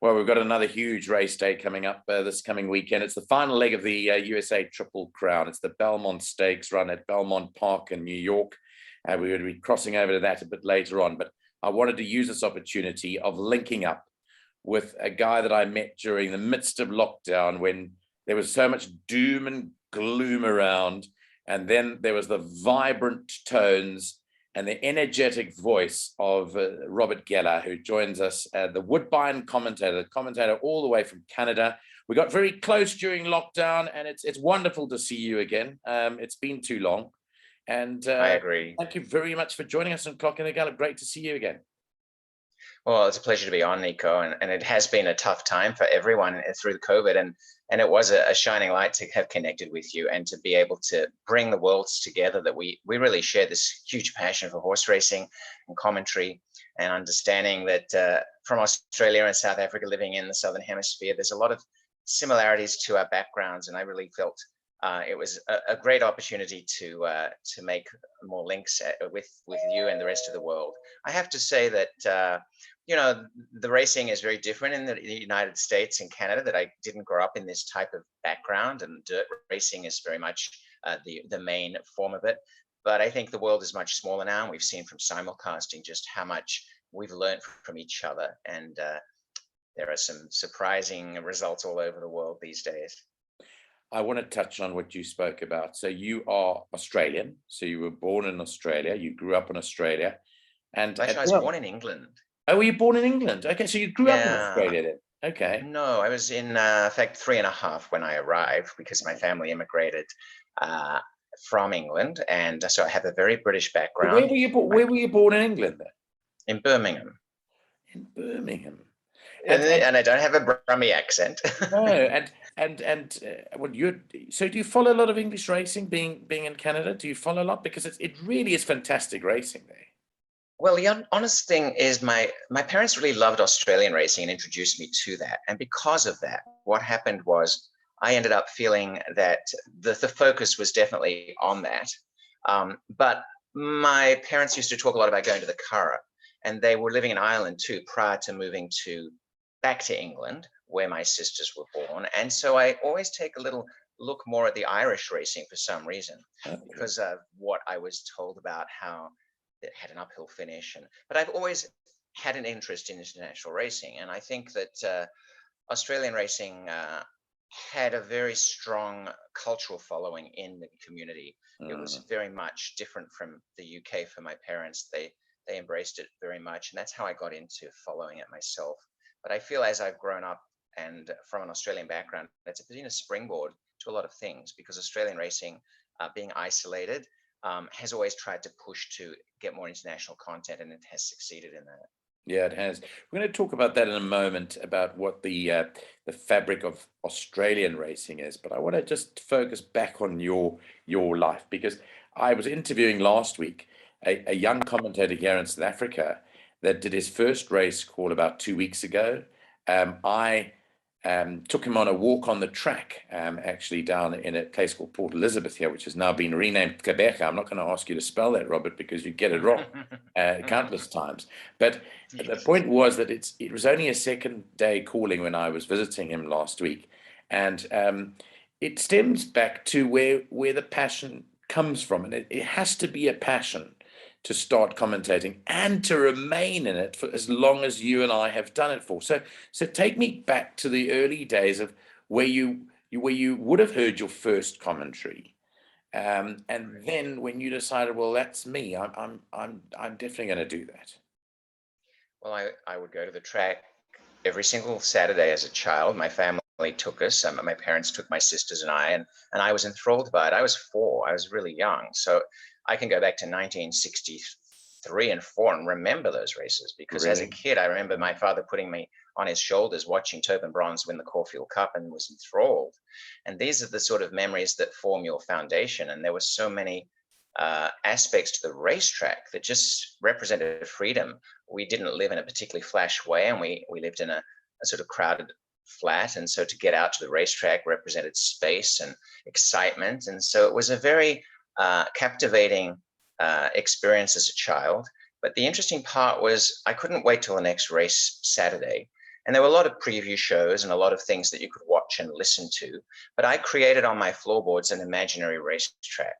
Well, we've got another huge race day coming up this coming weekend. It's the final leg of the USA Triple Crown. It's the Belmont Stakes run at Belmont Park in New York. We're going to be crossing over to that a bit later on. But I wanted to use this opportunity of linking up with a guy that I met during the midst of lockdown when there was so much doom and gloom around. And then there was the vibrant tones and the energetic voice of Robert Geller, who joins us, the Woodbine commentator all the way from Canada. We got very close during lockdown, and it's wonderful to see you again. It's been too long. And I agree. Thank you very much for joining us on Clock in the Gallop. Great to see you again. Well, it's a pleasure to be on, Nico, and it has been a tough time for everyone through the COVID, and it was a shining light to have connected with you and to be able to bring the worlds together, that we really share this huge passion for horse racing and commentary, and understanding that from Australia and South Africa, living in the Southern Hemisphere, there's a lot of similarities to our backgrounds, and I really felt it was a great opportunity to make more links with you and the rest of the world. I have to say that the racing is very different in the United States and Canada, that I didn't grow up in this type of background, and dirt racing is very much the main form of it. But I think the world is much smaller now, and we've seen from simulcasting just how much we've learned from each other, and there are some surprising results all over the world these days. I want to touch on what you spoke about. So you are Australian. So you were born in Australia. You grew up in Australia. And I was born in England. Oh, were you born in England? Okay, so you grew up in Australia then. Okay. No, I was in fact 3.5 when I arrived, because my family immigrated from England, and so I have a very British background. Where were you born in England then? In Birmingham. In Birmingham. And I don't have a Brummie accent. No, so do you follow a lot of English racing, being in Canada? Do you follow a lot? Because it really is fantastic racing there. Well, the honest thing is my parents really loved Australian racing and introduced me to that. And because of that, what happened was I ended up feeling that the focus was definitely on that. But my parents used to talk a lot about going to the Curragh, and they were living in Ireland too prior to moving back to England, where my sisters were born. And so I always take a little look more at the Irish racing for some reason, because of what I was told about how it had an uphill finish. But I've always had an interest in international racing. And I think that Australian racing had a very strong cultural following in the community. It was very much different from the UK for my parents. They embraced it very much. And that's how I got into following it myself. But I feel as I've grown up and from an Australian background, it's been a springboard to a lot of things, because Australian racing, being isolated, has always tried to push to get more international content, and it has succeeded in that. Yeah, it has. We're going to talk about that in a moment, about what the fabric of Australian racing is. But I want to just focus back on your life, because I was interviewing last week a young commentator here in South Africa that did his first race call about 2 weeks ago. I took him on a walk on the track, actually down in a place called Port Elizabeth here, which has now been renamed Quebec. I'm not going to ask you to spell that, Robert, because you get it wrong countless times. But the point was that it was only a second day calling when I was visiting him last week. And it stems back to where the passion comes from. And it has to be a passion to start commentating and to remain in it for as long as you and I have done it for. So take me back to the early days of where you would have heard your first commentary, and then when you decided, well, that's me. I'm definitely going to do that. Well, I would go to the track every single Saturday as a child. My family took us. My parents took my sisters and I, and I was enthralled by it. I was 4. I was really young, so I can go back to 1963 and 4 and remember those races, because as a kid, I remember my father putting me on his shoulders watching Tobin Bronze win the Caulfield Cup, and was enthralled. And these are the sort of memories that form your foundation. And there were so many aspects to the racetrack that just represented freedom. We didn't live in a particularly flash way, and we lived in a sort of crowded flat. And so to get out to the racetrack represented space and excitement. And so it was a very captivating experience as a child. But the interesting part was I couldn't wait till the next race Saturday. And there were a lot of preview shows and a lot of things that you could watch and listen to. But I created on my floorboards an imaginary racetrack.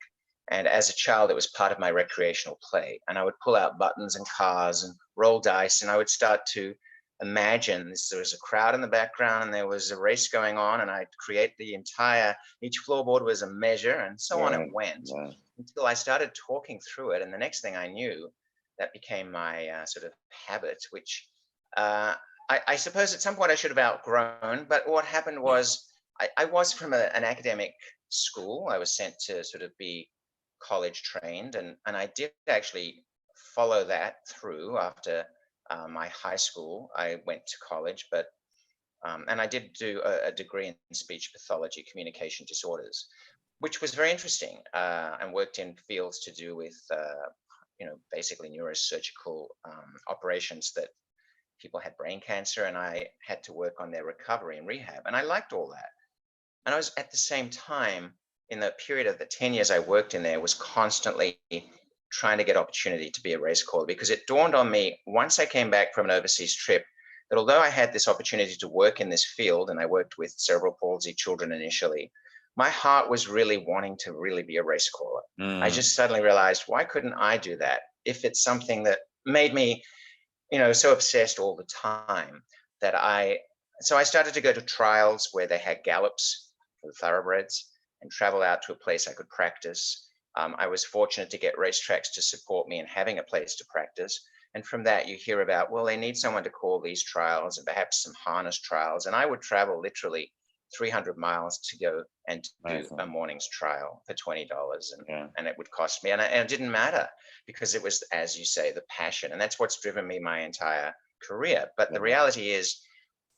And as a child, it was part of my recreational play. And I would pull out buttons and cars and roll dice, and I would start to imagine there was a crowd in the background and there was a race going on, and I'd create each floorboard was a measure, and so on it went until I started talking through it. And the next thing I knew, that became my sort of habit, which I suppose at some point I should have outgrown. But what happened was I was from an academic school. I was sent to sort of be college trained, and I did actually follow that through after my high school. I went to college, but and I did do a degree in speech pathology, communication disorders, which was very interesting, and worked in fields to do with basically neurosurgical operations that people had brain cancer, and I had to work on their recovery and rehab, and I liked all that. And I was at the same time, in the period of the 10 years I worked in there, was constantly trying to get opportunity to be a race caller, because it dawned on me once I came back from an overseas trip that although I had this opportunity to work in this field, and I worked with cerebral palsy children initially, my heart was really wanting to really be a race caller. I just suddenly realized, why couldn't I do that if it's something that made me, so obsessed all the time so I started to go to trials where they had gallops for the thoroughbreds and travel out to a place I could practice. I was fortunate to get racetracks to support me in having a place to practice. And from that, you hear about, well, they need someone to call these trials and perhaps some harness trials. And I would travel literally 300 miles to go and do a morning's trial for $20. And it would cost me. And it didn't matter, because it was, as you say, the passion. And that's what's driven me my entire career. But the reality is,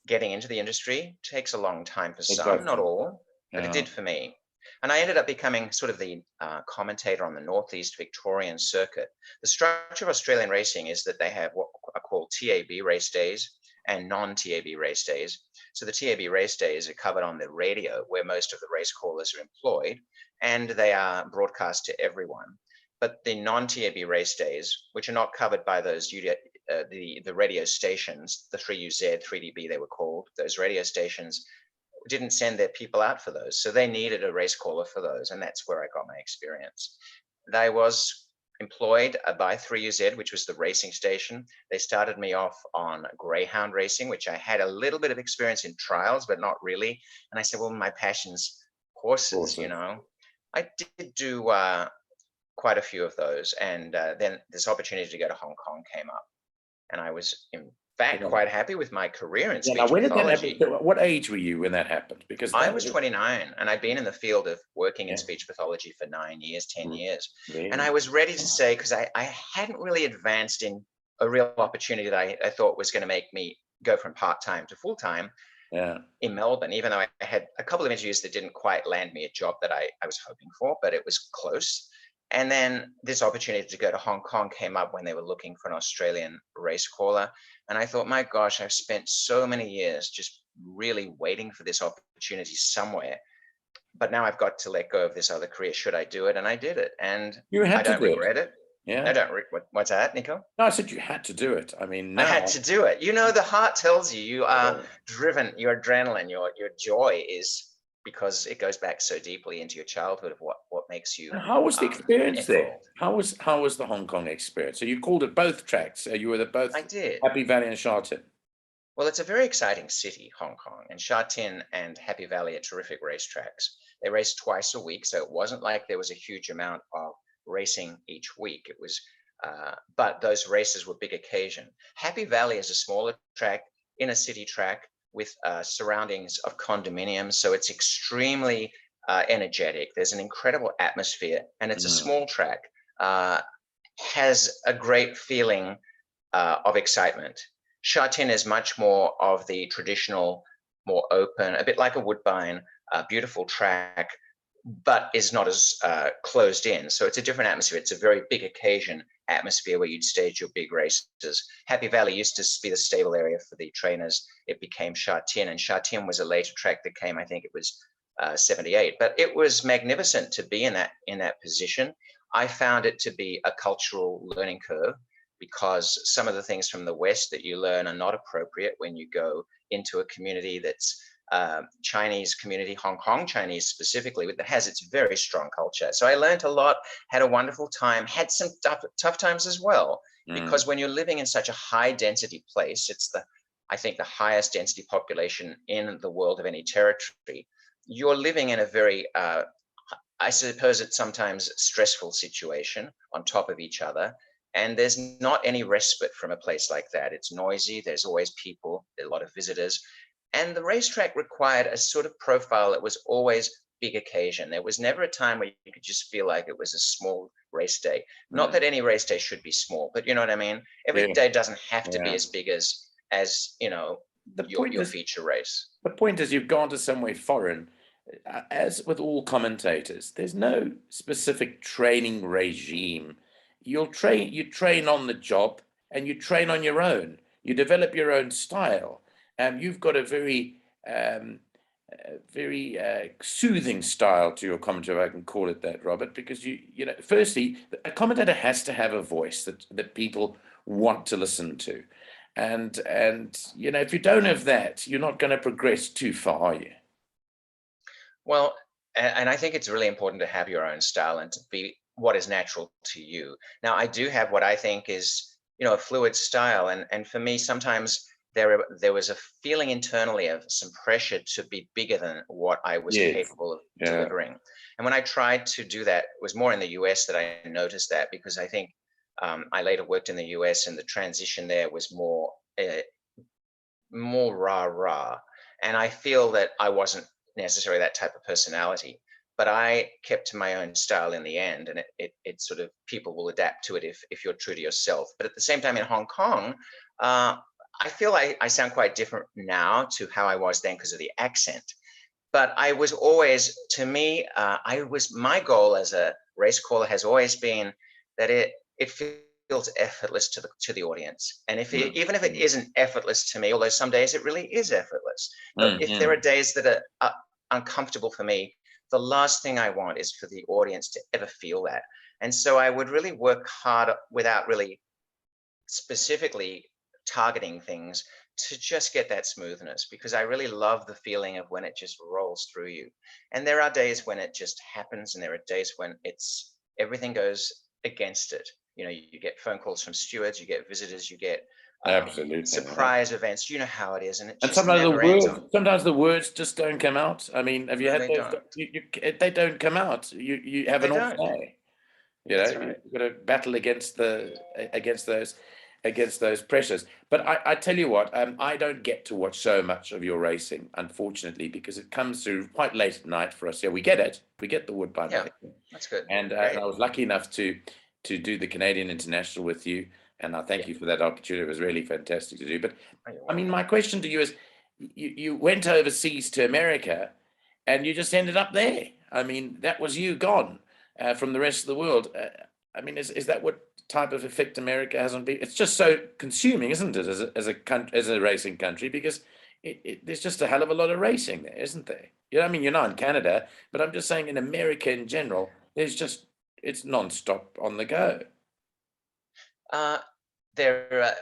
getting into the industry takes a long time for some, not all, but it did for me. And I ended up becoming sort of the commentator on the Northeast Victorian circuit. The structure of Australian racing is that they have what are called TAB race days and non-TAB race days. So the TAB race days are covered on the radio, where most of the race callers are employed, and they are broadcast to everyone. But the non-TAB race days, which are not covered by those the radio stations, the 3UZ, 3DB they were called, those radio stations didn't send their people out for those. So they needed a race caller for those. And that's where I got my experience. I was employed by 3UZ, which was the racing station. They started me off on greyhound racing, which I had a little bit of experience in trials, but not really. And I said, well, my passion's horses, I did do quite a few of those. And then this opportunity to go to Hong Kong came up. And I was, in fact, quite happy with my career in speech now, when did that pathology. happen? What age were you when that happened? Because I was 29, and I'd been in the field of working in speech pathology for 9 years, 10 years. And I was ready to say, because I hadn't really advanced in a real opportunity that I thought was going to make me go from part-time to full-time in Melbourne, even though I had a couple of interviews that didn't quite land me a job that I was hoping for, but it was close. And then this opportunity to go to Hong Kong came up when they were looking for an Australian race caller. And I thought, my gosh, I've spent so many years just really waiting for this opportunity somewhere. But now I've got to let go of this other career. Should I do it? And I did it. And I don't regret it. Yeah. I don't. What's that, Nico? No, I said you had to do it. I mean, I had to do it. The heart tells you, you are driven, your adrenaline, your joy is, because it goes back so deeply into your childhood of what makes you. And how was the experience there? How was the Hong Kong experience? So you called it both tracks. You were both. I did. Happy Valley and Sha Tin. Well, it's a very exciting city, Hong Kong, and Sha Tin and Happy Valley are terrific racetracks. They race twice a week, so it wasn't like there was a huge amount of racing each week. It was, but those races were big occasion. Happy Valley is a smaller track, inner city track, with surroundings of condominiums. So it's extremely energetic. There's an incredible atmosphere, and it's a small track, has a great feeling of excitement. Sha Tin is much more of the traditional, more open, a bit like a Woodbine, beautiful track, but is not as closed in. So it's a different atmosphere. It's a very big occasion atmosphere where you'd stage your big races. Happy Valley used to be the stable area for the trainers. It became Sha Tin, and Sha Tin was a later track that came, I think it was 78. But it was magnificent to be in that position. I found it to be a cultural learning curve, because some of the things from the West that you learn are not appropriate when you go into a community that's Chinese community, Hong Kong Chinese specifically, that has its very strong culture. So I learned a lot, had a wonderful time, had some tough times as well, because when you're living in such a high density place, it's I think the highest density population in the world of any territory. You're living in a very, I suppose it's sometimes stressful situation on top of each other. And there's not any respite from a place like that. It's noisy. There's always people, there are a lot of visitors. And the racetrack required a sort of profile that was always big occasion. There was never a time where you could just feel like it was a small race day. Not that any race day should be small, but you know what I mean? Every Yeah, day doesn't have to be yeah. as big as you know, The point your is, feature race. the point is, you've gone to somewhere foreign. As with all commentators, there's no specific training regime. You train on the job, and you train on your own. You develop your own style. You've got a um, very soothing style to your commentary, if I can call it that, Robert, because firstly, a commentator has to have a voice that people want to listen to. And if you don't have that, you're not going to progress too far, are you? Well, and I think it's really important to have your own style and to be what is natural to you. Now, I do have what I think is, a fluid style, and for me, sometimes there was a feeling internally of some pressure to be bigger than what I was Yes. capable of Yeah. delivering. And when I tried to do that, it was more in the US that I noticed that, because I think I later worked in the US, and the transition there was more rah rah. And I feel that I wasn't necessarily that type of personality, but I kept to my own style in the end. And it sort of, people will adapt to it if you're true to yourself. But at the same time, in Hong Kong, I feel I sound quite different now to how I was then because of the accent. But I was always, to me, my goal as a race caller has always been that it feels effortless to the audience. And even if it isn't effortless to me, although some days it really is effortless, but if there are days that are uncomfortable for me, the last thing I want is for the audience to ever feel that. And so I would really work hard without really specifically targeting things to just get that smoothness, because I really love the feeling of when it just rolls through you. And there are days when it just happens, and there are days when everything goes against it. You get phone calls from stewards, you get visitors, you get Absolutely. surprise events. You know how it is, and it And just never ends. sometimes the words just don't come out. I mean, have you No, had they those? don't. They don't come out. You have They an off don't. day. That's You've right. got to battle against those pressures. But I tell you what, I don't get to watch so much of your racing, unfortunately, because it comes through quite late at night for us. Yeah, we get it. We get the Woodbine Yeah, racing, that's good. and Great. I was lucky enough to do the Canadian International with you, and I thank Yeah. you for that opportunity. It was really fantastic to do. But Oh, you're I mean, welcome. my question to you is, you went overseas to America, and you just ended up there. I mean, that was you gone from the rest of the world. I mean, is that what type of effect America has on people? It's just so consuming, isn't it, as a racing country? Because there's just a hell of a lot of racing there, isn't there? I mean, you're not in Canada, but I'm just saying in America in general, it's non-stop on the go. Uh, their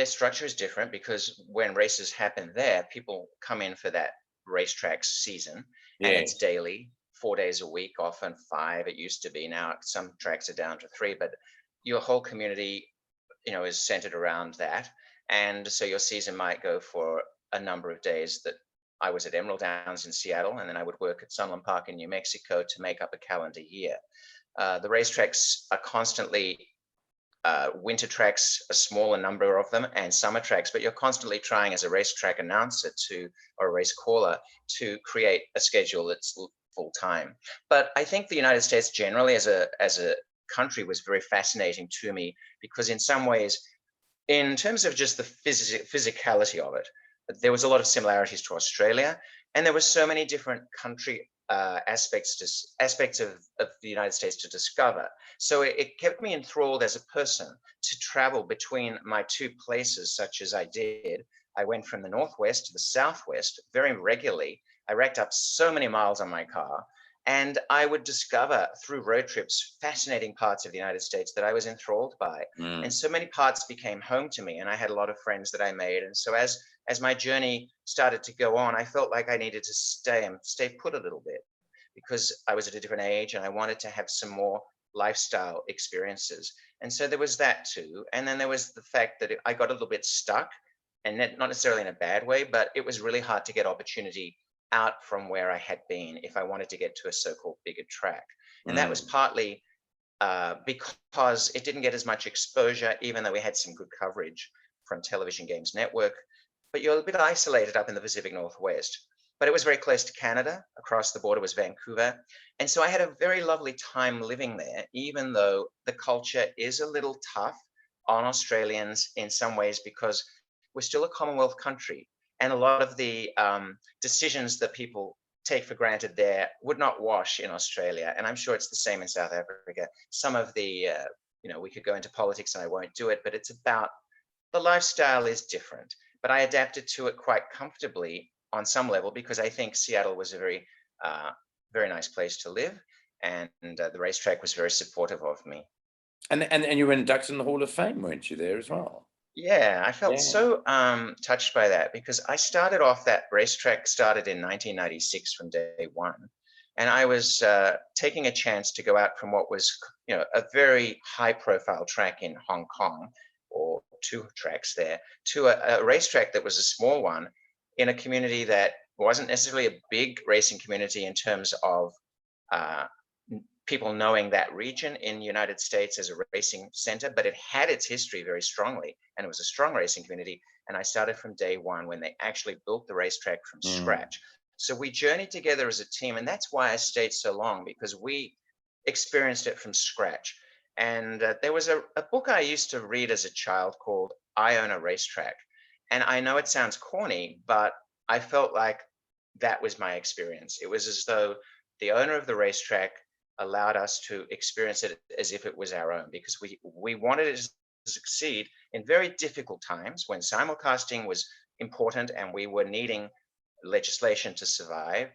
structure is different, because when races happen there, people come in for that racetrack season, and it's Yes. daily, 4 days a week, often 5. It used to be. Now some tracks are down to 3, but your whole community, is centered around that. And so your season might go for a number of days. That I was at Emerald Downs in Seattle, and then I would work at Sunland Park in New Mexico to make up a calendar year. The racetracks are constantly winter tracks, a smaller number of them, and summer tracks, but you're constantly trying as a racetrack announcer or a race caller to create a schedule that's full time. But I think the United States generally as a country was very fascinating to me, because in some ways, in terms of just the physicality of it, there was a lot of similarities to Australia, and there were so many different country aspects of the United States to discover. So it kept me enthralled as a person to travel between my two places, such as I did. I went from the Northwest to the Southwest very regularly. I racked up so many miles on my car, And I would discover through road trips fascinating parts of the United States that I was enthralled by. And Mm, so many parts became home to me, and I had a lot of friends that I made. And so as my journey started to go on, I felt like I needed to stay put a little bit because I was at a different age and I wanted to have some more lifestyle experiences. And so there was that too. And then there was the fact that I got a little bit stuck, and not necessarily in a bad way, but it was really hard to get opportunity out from where I had been if I wanted to get to a so-called bigger track. And that was mm, partly because it didn't get as much exposure, even though we had some good coverage from Television Games Network. But you're a bit isolated up in the Pacific Northwest. But it was very close to Canada. Across the border was Vancouver. And so I had a very lovely time living there, even though the culture is a little tough on Australians in some ways because we're still a Commonwealth country. And a lot of the decisions that people take for granted there would not wash in Australia. And I'm sure it's the same in South Africa. Some of the, we could go into politics and I won't do it, but it's about the lifestyle is different. But I adapted to it quite comfortably on some level because I think Seattle was a uh, very nice place to live. And the racetrack was very supportive of me. and you were inducted in the Hall of Fame, weren't you, there as well? Yeah, I felt Yeah. so touched by that because I started off that racetrack started in 1996 from day one. And I was taking a chance to go out from what was, a very high profile track in Hong Kong, or two tracks there, to a racetrack that was a small one in a community that wasn't necessarily a big racing community in terms of uh, people knowing that region in the United States as a racing center, but it had its history very strongly, and it was a strong racing community. And I started from day one when they actually built the racetrack from Mm, scratch. So we journeyed together as a team, and that's why I stayed so long, because we experienced it from scratch. And there was a book I used to read as a child called I Own a Racetrack. And I know it sounds corny, but I felt like that was my experience. It was as though the owner of the racetrack allowed us to experience it as if it was our own, because we wanted it to succeed in very difficult times when simulcasting was important and we were needing legislation to survive,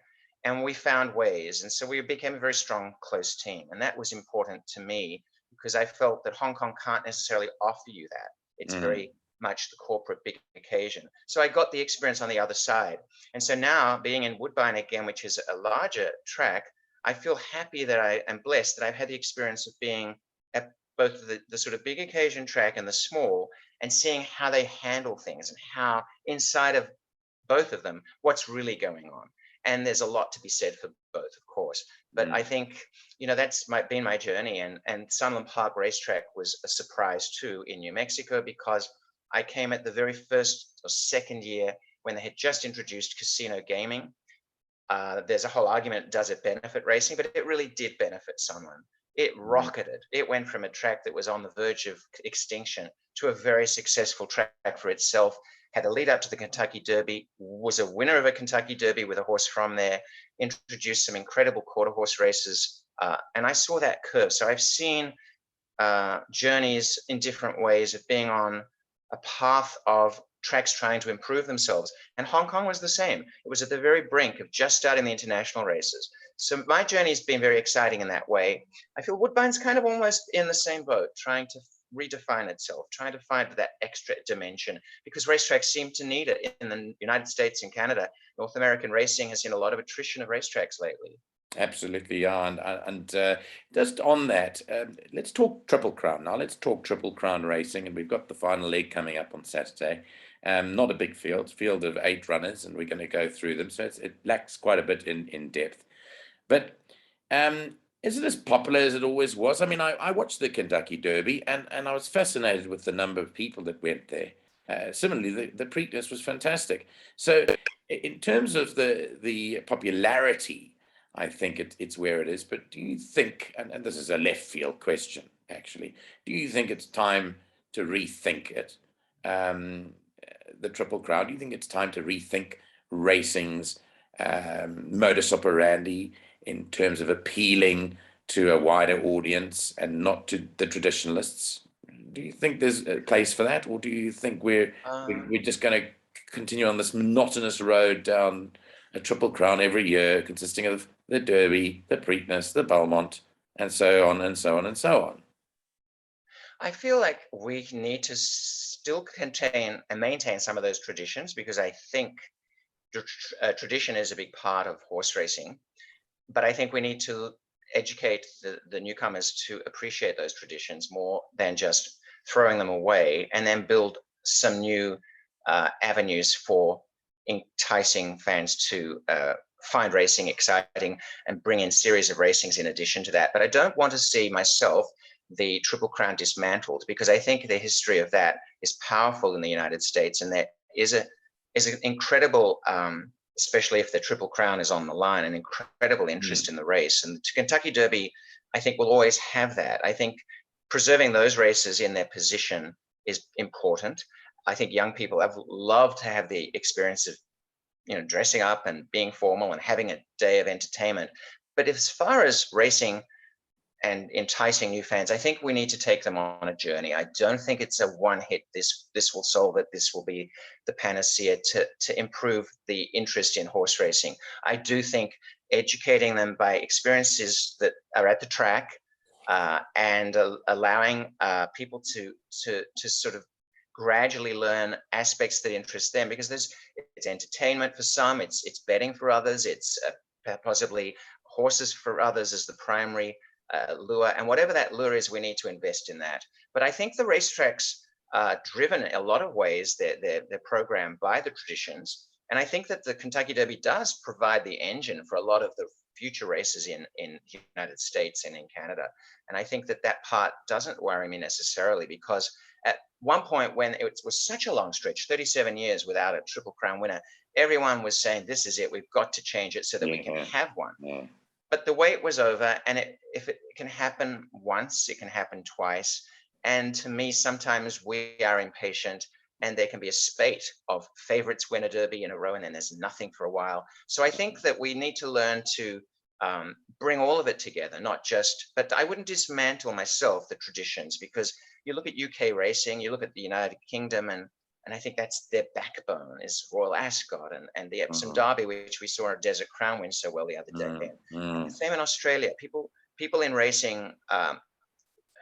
and we found ways. And so we became a very strong close team, and that was important to me because I felt that Hong Kong can't necessarily offer you that. It's mm, very much the corporate big occasion. So I got the experience on the other side. And so now being in Woodbine again, which is a larger track, I feel happy that I am blessed that I've had the experience of being at both the sort of big occasion track and the small, and seeing how they handle things and how inside of both of them what's really going on. And there's a lot to be said for both, of course. But I mm. think, that's been my journey. And Sunland Park Racetrack was a surprise too in New Mexico, because I came at the very first or second year when they had just introduced casino gaming. There's a whole argument, does it benefit racing? But it really did benefit Sunland. It Mm. rocketed. It went from a track that was on the verge of extinction to a very successful track for itself. Had a lead up to the Kentucky Derby, was a winner of a Kentucky Derby with a horse from there, introduced some incredible quarter horse races. And I saw that curve. So I've seen journeys in different ways of being on a path of tracks trying to improve themselves. And Hong Kong was the same. It was at the very brink of just starting the international races. So my journey's been very exciting in that way. I feel Woodbine's kind of almost in the same boat, trying to redefine itself, trying to find that extra dimension, because racetracks seem to need it in the United States and Canada. North American racing has seen a lot of attrition of racetracks lately. Absolutely, yeah, and just on that, let's talk Triple Crown now. Let's talk Triple Crown racing, and we've got the final leg coming up on Saturday. Not a big field of 8 runners, and we're going to go through them, so it lacks quite a bit in depth. But is it as popular as it always was? I mean, I watched the Kentucky Derby, and I was fascinated with the number of people that went there. Similarly, the Preakness was fantastic. So, in terms of the popularity, I think it's where it is. But do you think, and this is a left field question, actually, do you think it's time to rethink it? Um, the Triple Crown, do you think it's time to rethink racing's modus operandi in terms of appealing to a wider audience and not to the traditionalists? Do you think there's a place for that, or do you think we're Um, just going to continue on this monotonous road down a Triple Crown every year, consisting of the Derby, the Preakness, the Belmont, and so on and so on and so on. I feel like we need to still contain and maintain some of those traditions, because I think tradition is a big part of horse racing. But I think we need to educate the newcomers to appreciate those traditions more than just throwing them away, and then build some new avenues for enticing fans to find racing exciting and bring in series of racings in addition to that. But I don't want to see myself the Triple Crown dismantled, because I think the history of that is powerful in the United States, and there is an incredible, especially if the Triple Crown is on the line, an incredible interest in the race. And the Kentucky Derby, I think, will always have that. I think preserving those races in their position is important. I think young people have loved to have the experience of, dressing up and being formal and having a day of entertainment. But as far as racing and enticing new fans, I think we need to take them on a journey. I don't think it's a one hit, this will solve it, this will be the panacea to improve the interest in horse racing. I do think educating them by experiences that are at the track, and allowing people to sort of gradually learn aspects that interest them, because it's entertainment for some, it's betting for others, it's possibly horses for others as the primary lure, and whatever that lure is, we need to invest in that. But I think the racetracks are driven in a lot of ways, they're programmed by the traditions, and I think that the Kentucky Derby does provide the engine for a lot of the future races in the United States and in Canada. And I think that part doesn't worry me necessarily, because at one point, when it was such a long stretch, 37 years without a Triple Crown winner, everyone was saying, this is it, we've got to change it so that we can have one. But the wait was over, and if it can happen once, it can happen twice. And to me, sometimes we are impatient, and there can be a spate of favorites win a Derby in a row, and then there's nothing for a while. So I think that we need to learn to bring all of it together, not just, but I wouldn't dismantle myself the traditions, because you look at UK racing, you look at the United Kingdom, and I think that's their backbone is Royal Ascot and the Epsom Derby, which we saw a Desert Crown win so well the other day. And the same in Australia. People in racing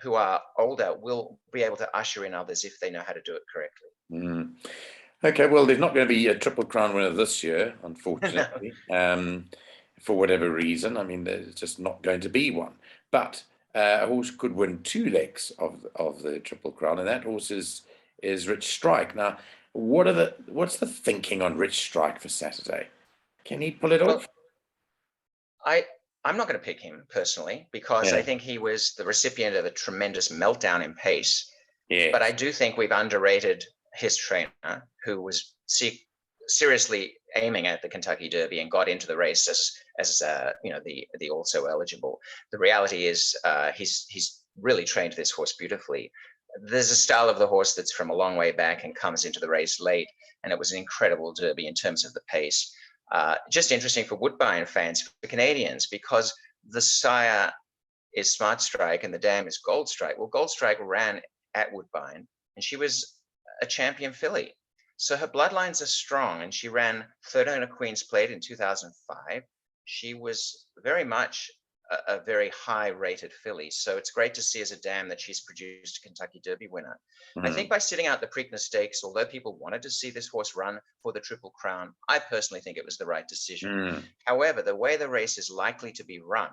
who are older will be able to usher in others if they know how to do it correctly. Okay, well, there's not going to be a Triple Crown winner this year, unfortunately, for whatever reason. I mean, there's just not going to be one. But a horse could win 2 legs of the Triple Crown, and that horse is Rich Strike. Now, what's the thinking on Rich Strike for Saturday? Can he pull it off? I'm not going to pick him personally, because I think he was the recipient of a tremendous meltdown in pace. But I do think we've underrated his trainer, who was seriously aiming at the Kentucky Derby and got into the race as the also eligible. The reality is he's really trained this horse beautifully. There's a style of the horse that's from a long way back and comes into the race late, and it was an incredible Derby in terms of the pace. Just interesting for Woodbine fans, for Canadians, because the sire is Smart Strike and the dam is Gold Strike. Well, Gold Strike ran at Woodbine, and she was a champion filly. So her bloodlines are strong, and she ran third on a Queen's Plate in 2005. She was very much a very high-rated filly. So it's great to see as a dam that she's produced a Kentucky Derby winner. I think by sitting out the Preakness Stakes, although people wanted to see this horse run for the Triple Crown, I personally think it was the right decision. However, the way the race is likely to be run,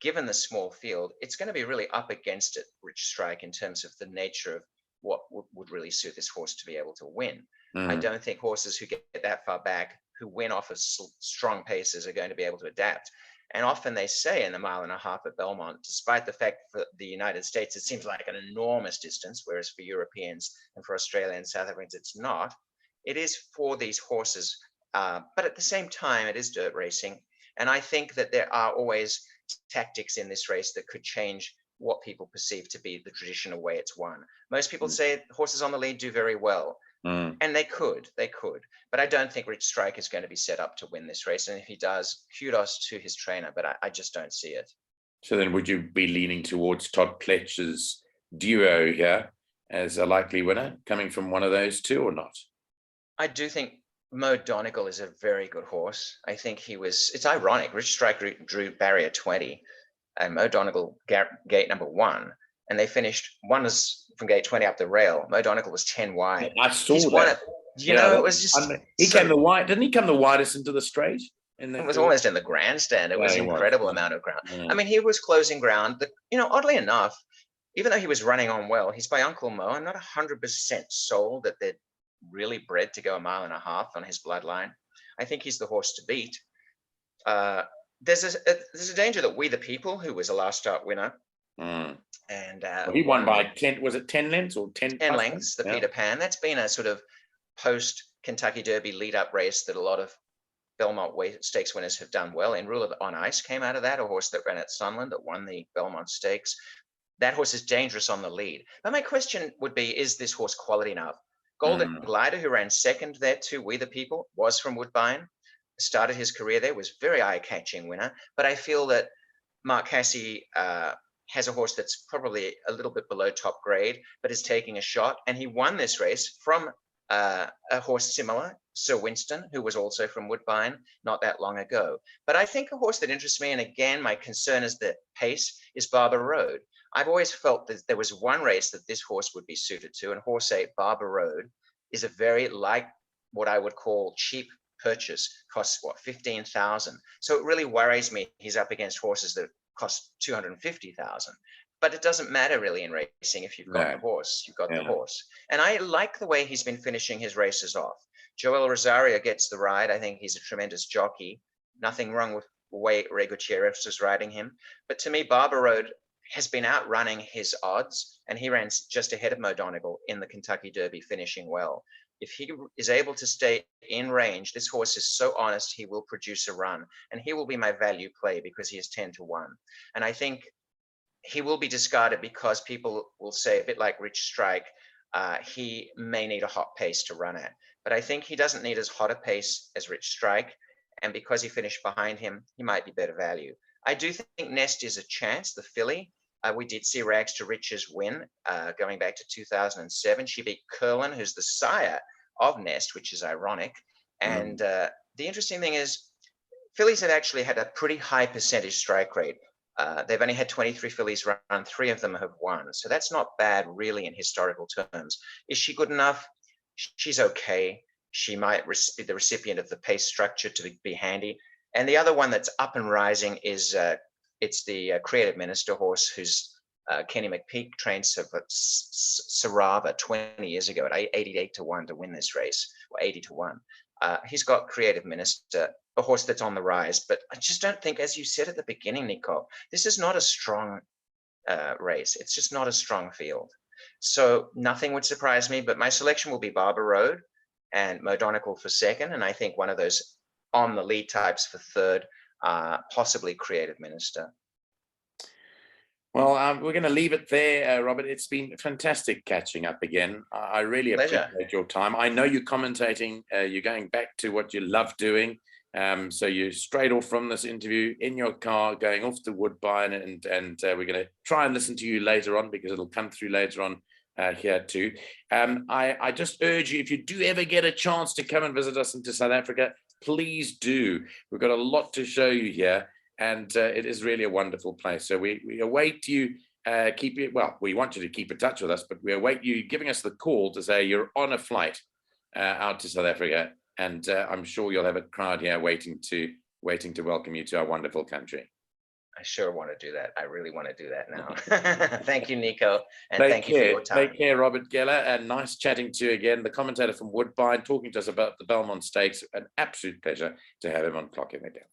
given the small field, it's going to be really up against it, Rich Strike, in terms of the nature of what would really suit this horse to be able to win. I don't think horses who get that far back, who win off of strong paces, are going to be able to adapt. And often they say in the 1.5 miles at Belmont, despite the fact for the United States, it seems like an enormous distance, whereas for Europeans and for Australians and South Africans, it's not. It is for these horses, but at the same time, it is dirt racing. And I think that there are always tactics in this race that could change what people perceive to be the traditional way it's won. Most people say horses on the lead do very well. And they could, but I don't think Rich Strike is going to be set up to win this race. And if he does, kudos to his trainer, but I just don't see it. So then would you be leaning towards Todd Pletcher's duo here as a likely winner, coming from one of those two, or not? I do think Mo Donegal is a very good horse. I think it's ironic. Rich Strike drew barrier 20 and Mo Donegal gate number 1, and they finished, one was from gate 20 up the rail. Mo Donegal was 10 wide. I saw He's won it. that. You know, it was just he came so, the wide. Didn't he come the widest into the straight? it was almost in the grandstand. It was Yeah, he was. incredible amount of ground. Yeah. I mean, he was closing ground. But, you know, oddly enough, even though he was running on well, he's by Uncle Mo. I'm not 100% sold that they're really bred to go 1.5 miles on his bloodline. I think he's the horse to beat. There's a danger that We the People, who was a last start winner, and well, he won by 10. Was it 10 lengths or 10 lengths? The Peter Pan. That's been a sort of post Kentucky Derby lead up race that a lot of Belmont Stakes winners have done well. In Rule of on Ice came out of that, a horse that ran at Sunland that won the Belmont Stakes. That horse is dangerous on the lead. But my question would be, is this horse quality enough? Golden Glider, who ran second there to We the People, was from Woodbine, started his career there, was very eye-catching winner. But I feel that Mark Casse has a horse that's probably a little bit below top grade, but is taking a shot. And he won this race from a horse similar, Sir Winston, who was also from Woodbine not that long ago. But I think a horse that interests me, and again, my concern is the pace, is Barber Road. I've always felt that there was one race that this horse would be suited to, and horse 8, Barber Road, is a very what I would call cheap purchase, costs what, 15,000. So it really worries me. He's up against horses that cost 250,000. But it doesn't matter really in racing. If you've got the horse, you've got the horse. And I like the way he's been finishing his races off. Joel Rosario gets the ride. I think he's a tremendous jockey. Nothing wrong with the way Ray Gutierrez is riding him. But to me, Barber Road has been outrunning his odds, and he ran just ahead of Mo Donegal in the Kentucky Derby, finishing well. If he is able to stay in range, this horse is so honest, he will produce a run, and he will be my value play because he is 10-1. And I think he will be discarded because people will say, a bit like Rich Strike, he may need a hot pace to run at. But I think he doesn't need as hot a pace as Rich Strike, and because he finished behind him, he might be better value. I do think Nest is a chance, the filly. We did see Rags to Riches win going back to 2007. She beat Curlin, who's the sire of Nest, which is ironic. And the interesting thing is, fillies have actually had a pretty high percentage strike rate. They've only had 23 fillies run, 3 of them have won. So that's not bad, really, in historical terms. Is she good enough? She's okay. She might be the recipient of the pace structure to be handy. And the other one that's up and rising is it's the Creative Minister horse, who's Kenny McPeak trained Sarava 20 years ago at 88-1 to win this race, or 80-1. He's got Creative Minister, a horse that's on the rise. But I just don't think, as you said at the beginning, Nico, this is not a strong race. It's just not a strong field. So nothing would surprise me, but my selection will be Barber Road and Mo Donegal for second. And I think one of those on the lead types for third, possibly Creative Minister. Well, we're going to leave it there, Robert. It's been fantastic catching up again. I really appreciate your time. I know you're commentating. You're going back to what you love doing. So you're straight off from this interview in your car, going off to Woodbine, and we're going to try and listen to you later on because it'll come through later on here too. I just urge you, if you do ever get a chance to come and visit us into South Africa, please do. We've got a lot to show you here, and it is really a wonderful place. So we await you. We want you to keep in touch with us, but we await you giving us the call to say you're on a flight out to South Africa, and I'm sure you'll have a crowd here waiting to welcome you to our wonderful country. I sure want to do that. I really want to do that now. Thank you, Nico. And thank you for your time. Take care, Robert Geller. And nice chatting to you again. The commentator from Woodbine, talking to us about the Belmont Stakes. An absolute pleasure to have him on Clock in the Down.